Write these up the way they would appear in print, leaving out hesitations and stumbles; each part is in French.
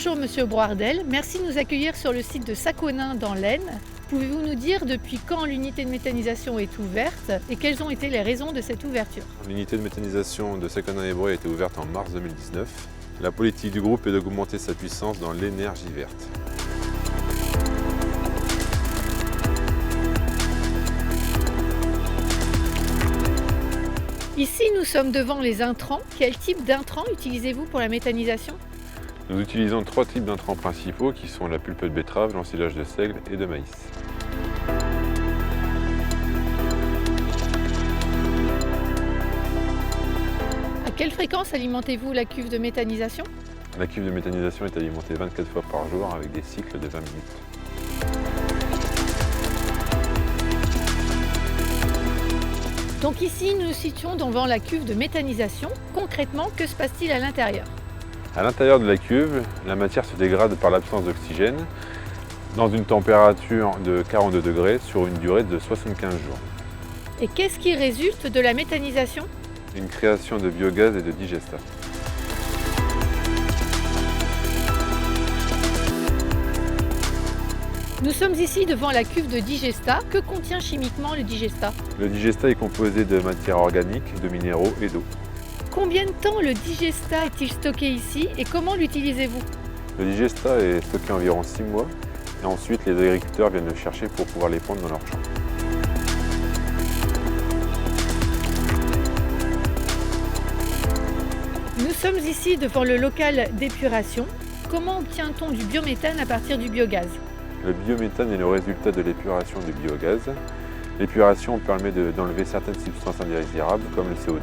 Bonjour Monsieur Broardel, merci de nous accueillir sur le site de Saconin dans l'Aisne. Pouvez-vous nous dire depuis quand l'unité de méthanisation est ouverte et quelles ont été les raisons de cette ouverture? L'unité de méthanisation de Saconin-Évreux a été ouverte en mars 2019. La politique du groupe est d'augmenter sa puissance dans l'énergie verte. Ici, nous sommes devant les intrants. Quel type d'intrants utilisez-vous pour la méthanisation? Nous utilisons 3 types d'intrants principaux qui sont la pulpe de betterave, l'ensilage de seigle et de maïs. À quelle fréquence alimentez-vous la cuve de méthanisation? La cuve de méthanisation est alimentée 24 fois par jour avec des cycles de 20 minutes. Donc ici, nous nous situons devant la cuve de méthanisation. Concrètement, que se passe-t-il à l'intérieur? À l'intérieur de la cuve, la matière se dégrade par l'absence d'oxygène dans une température de 42 degrés sur une durée de 75 jours. Et qu'est-ce qui résulte de la méthanisation? Une création de biogaz et de digestat. Nous sommes ici devant la cuve de digestat. Que contient chimiquement le digestat? Le digestat est composé de matières organiques, de minéraux et d'eau. Combien de temps le digestat est-il stocké ici et comment l'utilisez-vous? Le digestat est stocké environ 6 mois et ensuite les agriculteurs viennent le chercher pour pouvoir les prendre dans leur champ. Nous sommes ici devant le local d'épuration. Comment obtient-on du biométhane à partir du biogaz? Le biométhane est le résultat de l'épuration du biogaz. L'épuration permet d'enlever certaines substances indésirables comme le CO2.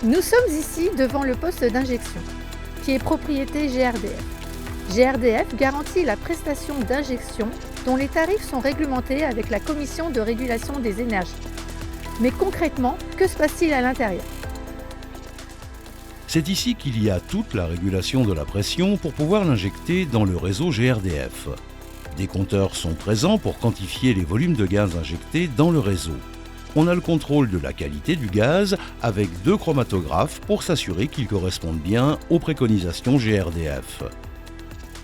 Nous sommes ici devant le poste d'injection, qui est propriété GRDF. GRDF garantit la prestation d'injection dont les tarifs sont réglementés avec la Commission de régulation des énergies. Mais concrètement, que se passe-t-il à l'intérieur? C'est ici qu'il y a toute la régulation de la pression pour pouvoir l'injecter dans le réseau GRDF. Des compteurs sont présents pour quantifier les volumes de gaz injectés dans le réseau. On a le contrôle de la qualité du gaz avec 2 chromatographes pour s'assurer qu'il corresponde bien aux préconisations GRDF.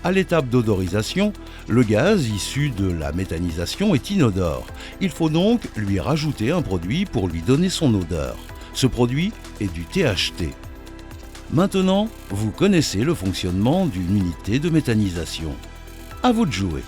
À l'étape d'odorisation, le gaz issu de la méthanisation est inodore. Il faut donc lui rajouter un produit pour lui donner son odeur. Ce produit est du THT. Maintenant, vous connaissez le fonctionnement d'une unité de méthanisation. À vous de jouer.